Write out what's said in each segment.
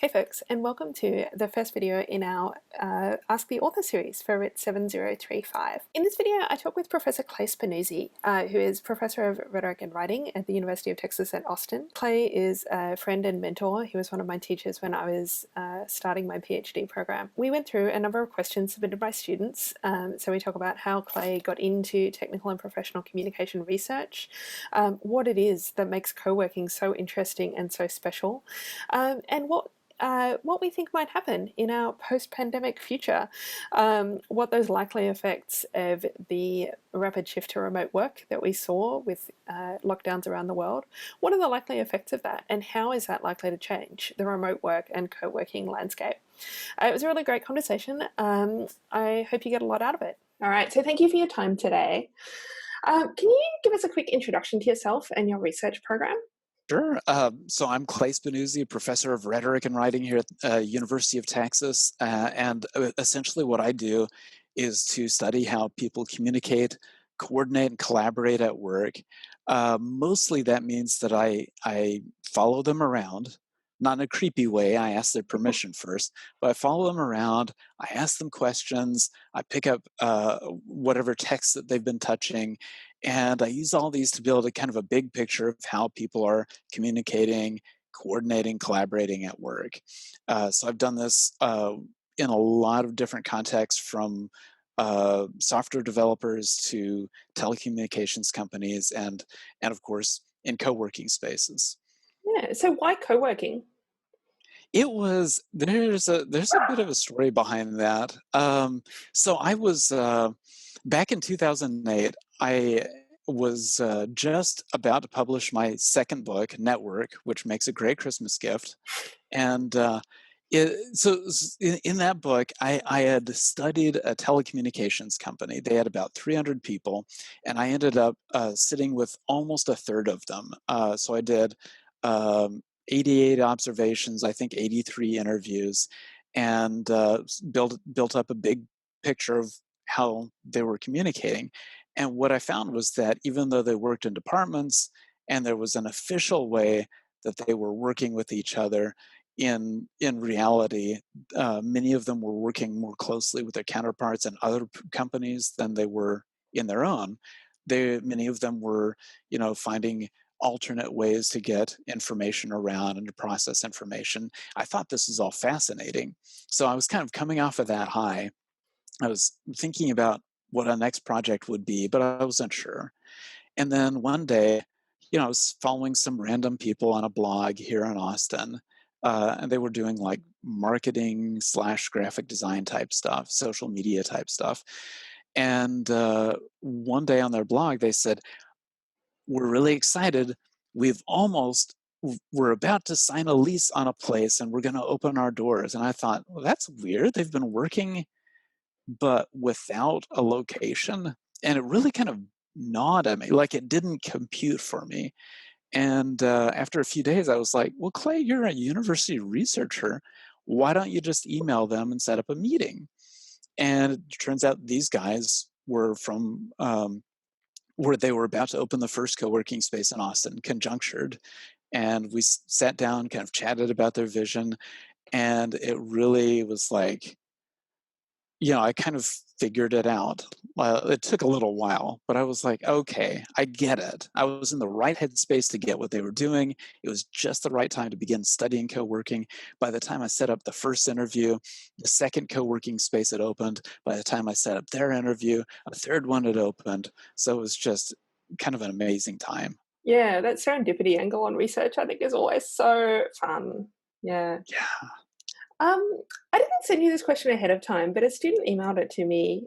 Hey folks, and welcome to the first video in our Ask the Author series for WRIT7035. In this video, I talk with Professor Clay Spinuzzi, who is Professor of Rhetoric and Writing at the University of Texas at Austin. Clay is a friend and mentor. He was one of my teachers when I was starting my PhD program. We went through a number of questions submitted by students. So we talk about how Clay got into technical and professional communication research, what it is that makes co-working so interesting and so special, and what we think might happen in our post-pandemic future, what those likely effects of the rapid shift to remote work that we saw with lockdowns around the world, what are the likely effects of that, and how is that likely to change the remote work and co-working landscape? It was a really great conversation. I hope you get a lot out of it. All right, so thank you for your time today. Can you give us a quick introduction to yourself and your research program? Sure. So I'm Clay Spinuzzi, professor of rhetoric and writing here at University of Texas. And essentially what I do is to study how people communicate, coordinate, and collaborate at work. Mostly that means that I follow them around, not in a creepy way. I ask their permission first, but I follow them around. I ask them questions. I pick up whatever text that they've been touching. And I use all these to build a kind of a big picture of how people are communicating, coordinating, collaborating at work. So I've done this in a lot of different contexts, from software developers to telecommunications companies, and of course in co-working spaces. Yeah, so why co-working? There's a bit of a story behind that. So I was back in 2008. I was just about to publish my second book, Network, which makes a great Christmas gift. And in that book, I had studied a telecommunications company. They had about 300 people, and I ended up sitting with almost a third of them. So I did 88 observations, I think 83 interviews, and built up a big picture of how they were communicating. And what I found was that even though they worked in departments and there was an official way that they were working with each other, in reality, many of them were working more closely with their counterparts in other companies than they were in their own. Many of them were, finding alternate ways to get information around and to process information. I thought this was all fascinating. So I was kind of coming off of that high. I was thinking about what our next project would be, but I wasn't sure. And then one day, I was following some random people on a blog here in Austin, and they were doing like marketing / graphic design type stuff, social media type stuff. And one day on their blog, they said, "We're really excited. We're about to sign a lease on a place and we're going to open our doors." And I thought, well, that's weird. They've been working, but without a location. And it really kind of gnawed at me, like it didn't compute for me. And after a few days, I was like, well, Clay, you're a university researcher. Why don't you just email them and set up a meeting? And it turns out these guys were from where they were about to open the first co-working space in Austin, conjunctured. And we sat down, kind of chatted about their vision. And it really was like, I kind of figured it out. It took a little while, but I was like, okay, I get it. I was in the right headspace to get what they were doing. It was just the right time to begin studying co-working. By the time I set up the first interview, the second co-working space had opened. By the time I set up their interview, a third one had opened. So it was just kind of an amazing time. Yeah, that serendipity angle on research, I think, is always so fun. Yeah. Yeah. I didn't send you this question ahead of time, but a student emailed it to me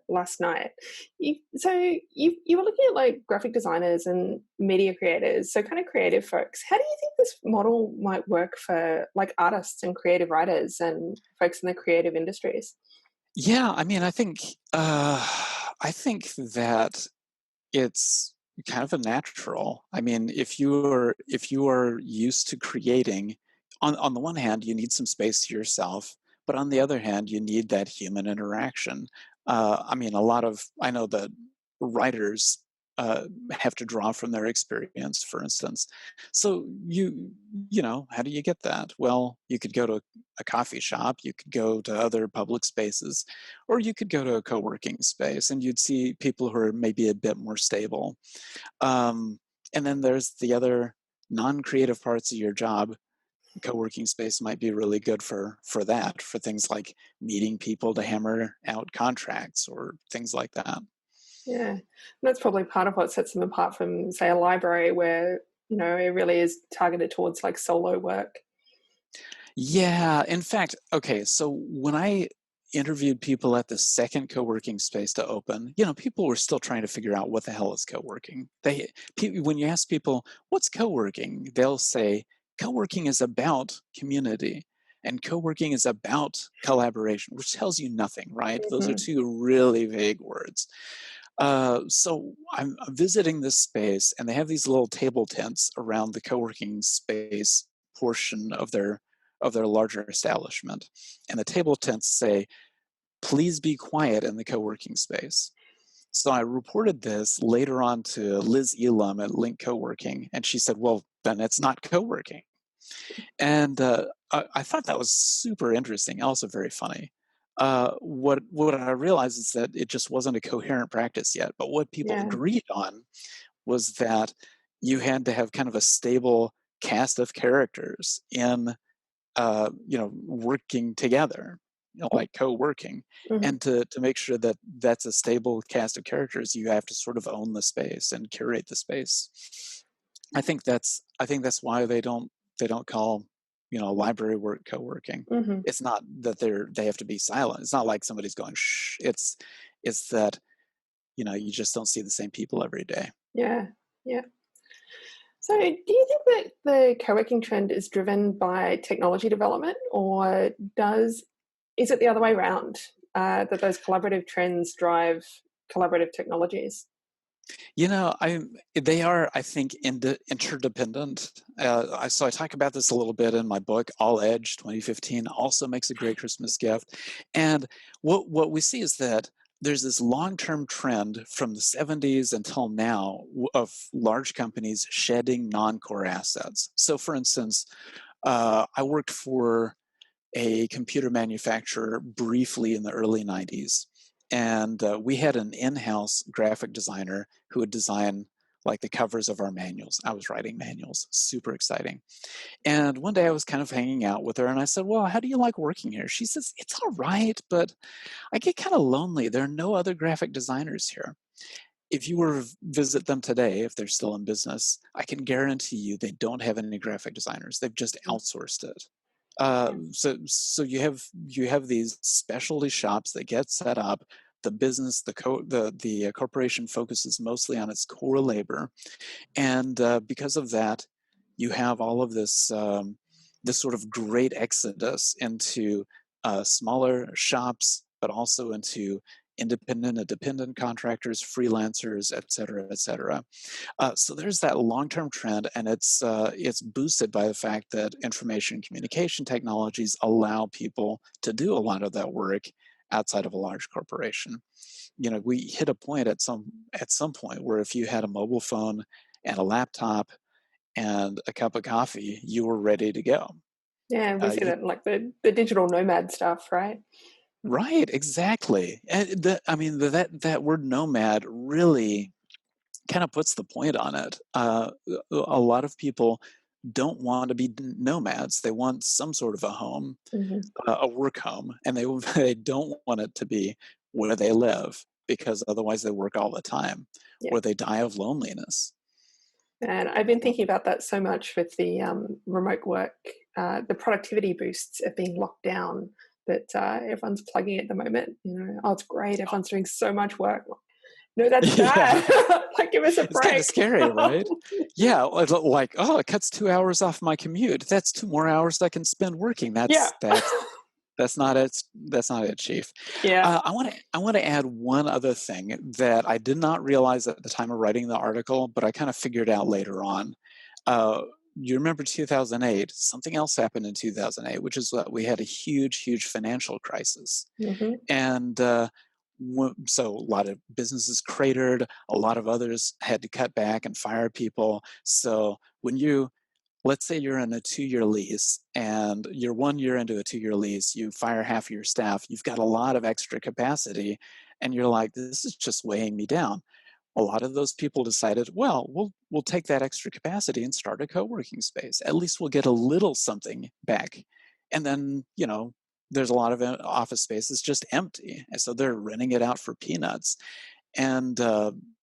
last night. You were looking at like graphic designers and media creators, so kind of creative folks. How do you think this model might work for like artists and creative writers and folks in the creative industries? Yeah, I mean, I think that it's kind of a natural. I mean, if you are used to creating, on the one hand, you need some space to yourself, but on the other hand, you need that human interaction. I mean, I know that writers have to draw from their experience, for instance. So how do you get that? Well, you could go to a coffee shop, you could go to other public spaces, or you could go to a co-working space, and you'd see people who are maybe a bit more stable. And then there's the other non-creative parts of your job. Co-working space might be really good for that, for things like meeting people to hammer out contracts or things like that. Yeah, and that's probably part of what sets them apart from, say, a library where, it really is targeted towards like solo work. Yeah, in fact, okay, so when I interviewed people at the second co-working space to open, people were still trying to figure out what the hell is co-working. When you ask people, what's co-working, they'll say, co-working is about community and co-working is about collaboration, which tells you nothing, right? Those are Mhm. two really vague words. So I'm visiting this space, and they have these little table tents around the co-working space portion of their larger establishment. And the table tents say, please be quiet in the co-working space. So I reported this later on to Liz Elam at Link Co-working, and she said, well, then it's not co-working. And I thought that was super interesting, also very funny. What I realized is that it just wasn't a coherent practice yet. But what people Yeah. agreed on was that you had to have kind of a stable cast of characters in working together, like co-working. Mhm. And to make sure that that's a stable cast of characters, you have to sort of own the space and curate the space. I think that's why they don't call library work co-working. Mhm. It's not that they have to be silent. It's not like somebody's going shh. It's that you just don't see the same people every day. Yeah. Yeah. So, do you think that the co-working trend is driven by technology development, or is it the other way around, that those collaborative trends drive collaborative technologies? They are, I think, interdependent. So I talk about this a little bit in my book, All Edge 2015, also makes a great Christmas gift. And what we see is that there's this long-term trend from the 70s until now of large companies shedding non-core assets. So for instance, I worked for a computer manufacturer briefly in the early 90s. And we had an in-house graphic designer who would design like the covers of our manuals. I was writing manuals, super exciting. And one day I was kind of hanging out with her and I said, well, how do you like working here? She says, it's all right, but I get kind of lonely. There are no other graphic designers here. If you were to visit them today, if they're still in business, I can guarantee you they don't have any graphic designers. They've just outsourced it. So you have these specialty shops that get set up. The business, the corporation focuses mostly on its core labor, and because of that, you have all of this sort of great exodus into smaller shops, but also into independent and dependent contractors, freelancers, et cetera, et cetera. So there's that long-term trend, and it's boosted by the fact that information and communication technologies allow people to do a lot of that work outside of a large corporation. We hit a point at some point where if you had a mobile phone and a laptop and a cup of coffee, you were ready to go. Yeah, we see You that in like the digital nomad stuff, right? right, exactly. And that word nomad really kind of puts the point on it. A lot of people don't want to be nomads. They want some sort of a home, Mhm. a work home, and they they don't want it to be where they live because otherwise they work all the time Yeah. or they die of loneliness. And I've been thinking about that so much with the remote work, the productivity boosts of being locked down that everyone's plugging at the moment. Oh, it's great. Everyone's doing so much work. No, that's Yeah, bad. Like, give us a it's kind of break. scary, right? Yeah, like, oh, it cuts 2 hours off my commute. That's 2 more hours I can spend working. Yeah. That's not it. That's not it, Chief. Yeah. I want to add one other thing that I did not realize at the time of writing the article, but I kind of figured out later on. You remember 2008? Something else happened in 2008, which is that we had a huge, huge financial crisis. Hmm. And So a lot of businesses cratered, a lot of others had to cut back and fire people. So when let's say you're in a 2-year lease and you're 1 year into a 2-year lease, you fire half of your staff, you've got a lot of extra capacity, and you're like, this is just weighing me down. A lot of those people decided, well, we'll take that extra capacity and start a co-working space. At least we'll get a little something back. And then, there's a lot of office spaces just empty. And so they're renting it out for peanuts. And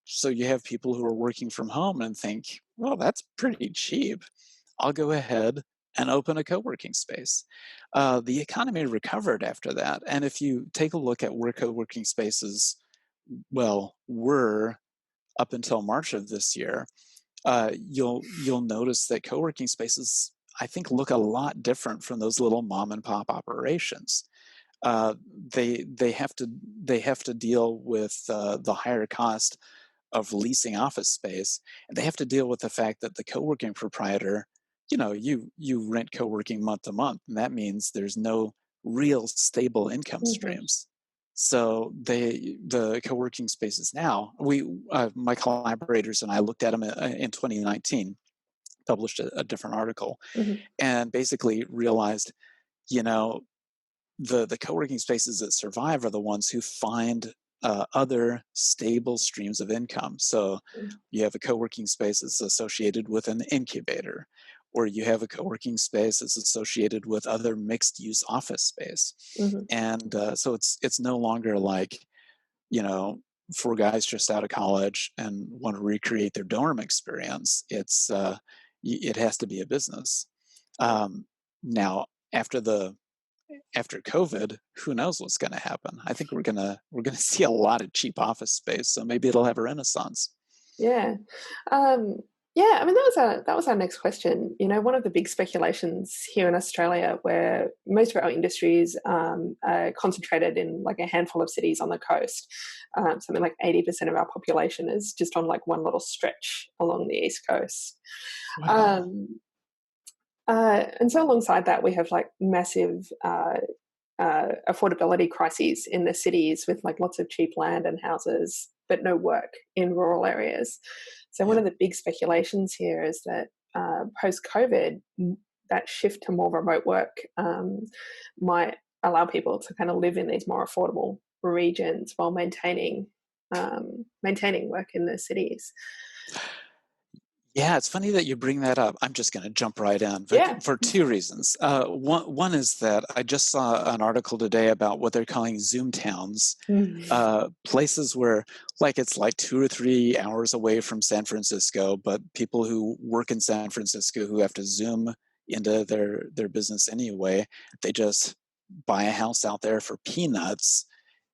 so you have people who are working from home and think, well, that's pretty cheap. I'll go ahead and open a co-working space. The economy recovered after that. And if you take a look at where co-working spaces, were up until March of this year, you'll notice that co-working spaces, I think, look a lot different from those little mom and pop operations. They have to deal with the higher cost of leasing office space, and they have to deal with the fact that the co-working proprietor, you rent co-working month to month, and that means there's no real stable income Mm-hmm. streams. So the co-working spaces now, my collaborators and I looked at them in 2019, published a different article, Mm-hmm. and basically realized, you know, the co-working spaces that survive are the ones who find other stable streams of income. So you have a co-working space that's associated with an incubator, or you have a co-working space that's associated with other mixed-use office space. Mm-hmm. And so it's no longer like, four guys just out of college and want to recreate their dorm experience. It has to be a business. Now, after COVID, who knows what's going to happen? I think we're gonna see a lot of cheap office space, so maybe it'll have a renaissance. Yeah. Yeah, I mean, that was our next question. One of the big speculations here in Australia, where most of our industries are concentrated in like a handful of cities on the coast. Something like 80% of our population is just on like one little stretch along the east coast. Wow. Um, and so alongside that, we have like massive affordability crises in the cities with like lots of cheap land and houses, but no work in rural areas. So one Yeah. of the big speculations here is that post-COVID, that shift to more remote work might allow people to kind of live in these more affordable regions while maintaining work in the cities. Yeah, it's funny that you bring that up. I'm just going to jump right in, but Yeah. for two reasons. One is that I just saw an article today about what they're calling Zoom towns, Mm. places where, like, it's like 2 or 3 hours away from San Francisco, but people who work in San Francisco who have to Zoom into their business anyway, they just buy a house out there for peanuts.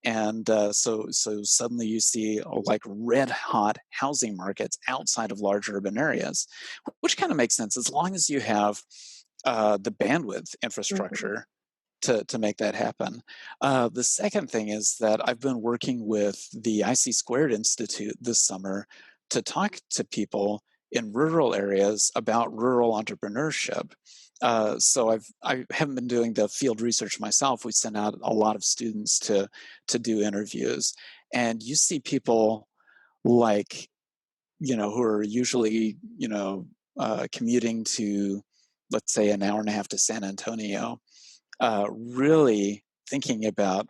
And so suddenly you see like red hot housing markets outside of large urban areas, which kind of makes sense as long as you have the bandwidth Mhm. infrastructure to make that happen. The second thing is that I've been working with the IC Squared Institute this summer to talk to people in rural areas about rural entrepreneurship. So I haven't been doing the field research myself. We sent out a lot of students to do interviews, and you see people like, who are usually, commuting to, let's say, an hour and a half to San Antonio, really thinking about,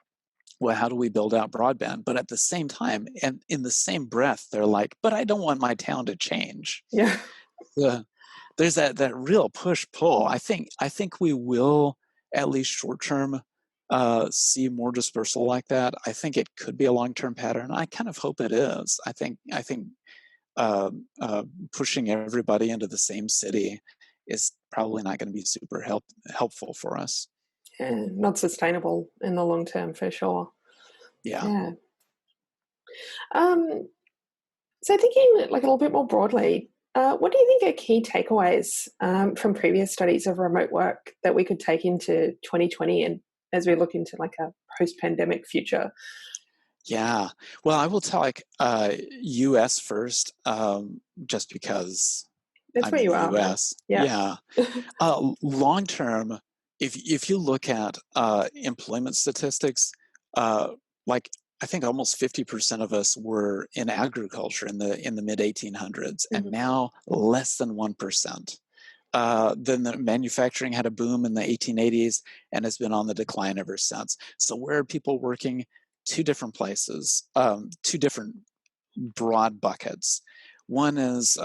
well, how do we build out broadband? But at the same time, and in the same breath, they're like, but I don't want my town to change. Yeah. The, there's that real push pull. I think we will, at least short term, see more dispersal like that. I think it could be a long term pattern. I kind of hope it is. I think uh, pushing everybody into the same city is probably not going to be super helpful for us. Yeah, not sustainable in the long term for sure. Yeah. Yeah. Um, so thinking like a little bit more broadly, what do you think are key takeaways from previous studies of remote work that we could take into 2020 and as we look into like a post-pandemic future? Yeah. Well, I will tell like US first, just because That's I'm where in you the are, right? US. Yeah. Yeah. Long term, if you look at employment statistics, like I think almost 50% of us were in agriculture in the mid 1800s, and now less than 1%. Then the manufacturing had a boom in the 1880s and has been on the decline ever since. So where are people working? Two different places, two different broad buckets. One is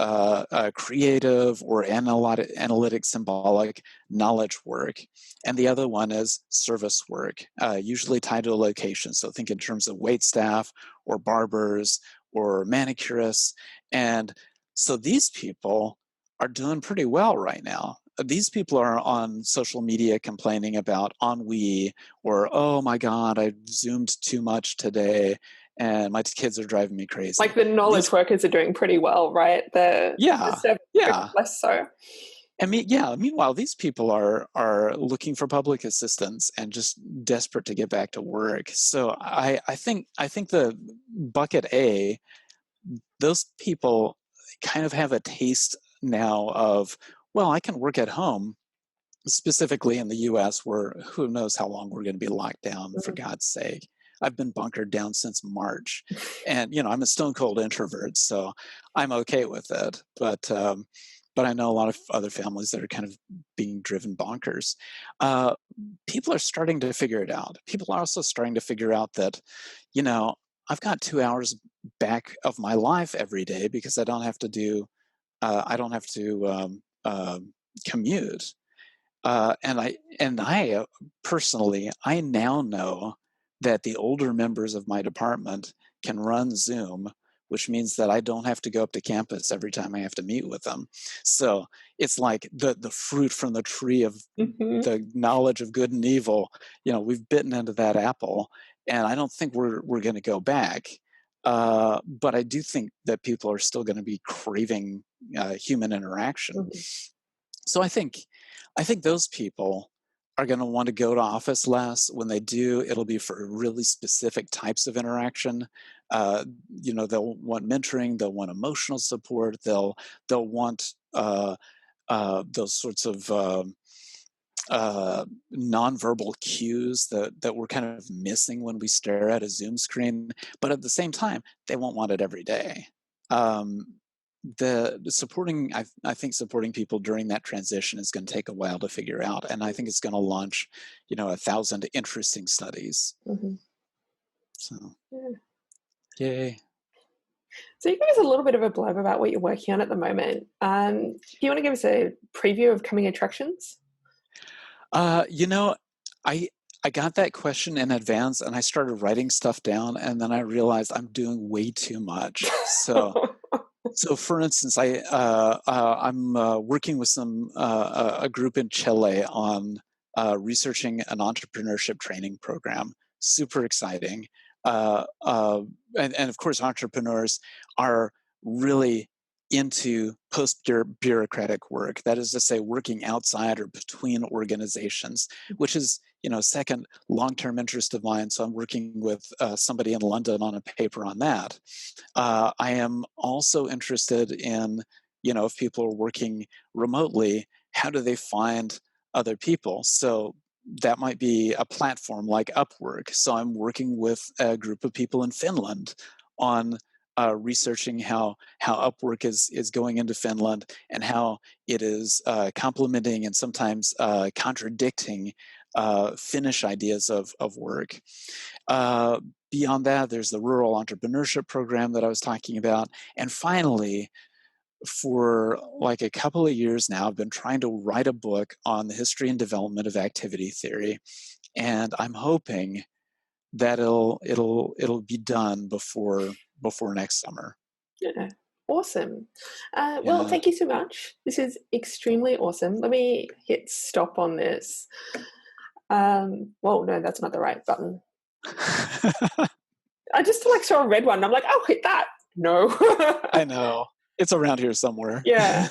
creative or analytic, symbolic knowledge work, and the other one is service work, usually tied to a location. So think in terms of wait staff or barbers or manicurists. And so these people are doing pretty well right now. These people are on social media complaining about ennui or, oh my God, I zoomed too much today and my kids are driving me crazy. Like the knowledge workers are doing pretty well, right? The service workers less so. Meanwhile, these people are looking for public assistance and just desperate to get back to work. So I think the bucket A, those people kind of have a taste now of, well, I can work at home, specifically in the US, where who knows how long we're going to be locked down, for God's sake. I've been bunkered down since March. And, I'm a stone cold introvert, so I'm okay with it. But I know a lot of other families that are kind of being driven bonkers. People are starting to figure it out. People are also starting to figure out that, I've got 2 hours back of my life every day because I don't have to commute. And I personally, I now know that the older members of my department can run Zoom, which means that I don't have to go up to campus every time I have to meet with them. So it's like the fruit from the tree of the knowledge of good and evil. We've bitten into that apple, and I don't think we're going to go back. But I do think that people are still going to be craving human interaction. So I think those people are going to want to go to office less. When they do, it'll be for really specific types of interaction. They'll want mentoring, they'll want emotional support, they'll want those sorts of nonverbal cues that we're kind of missing when we stare at a Zoom screen. But at the same time, they won't want it every day. I think supporting people during that transition is going to take a while to figure out, and I think it's going to launch 1,000 interesting studies. So yay. So you gave us a little bit of a blurb about what you're working on at the moment. Do you want to give us a preview of coming attractions? I got that question in advance and I started writing stuff down, and then I realized I'm doing way too much. So for instance, I'm working with a group in Chile on researching an entrepreneurship training program. Super exciting. And of course, entrepreneurs are really into post-bureaucratic work. That is to say, working outside or between organizations, which is, second long-term interest of mine. So I'm working with somebody in London on a paper on that. I am also interested in, if people are working remotely, how do they find other people? So that might be a platform like Upwork. So I'm working with a group of people in Finland on researching how Upwork is going into Finland and how it is complementing and sometimes contradicting Finnish ideas of work. Beyond that, there's the rural entrepreneurship program that I was talking about. And finally, for like a couple of years now, I've been trying to write a book on the history and development of activity theory. And I'm hoping that it'll be done before next summer. Yeah, awesome. Well, thank you so much. This is extremely awesome. Let me hit stop on this. Well, no, that's not the right button. I just saw a red one. I'm like, oh, hit that. No. I know. It's around here somewhere. Yeah.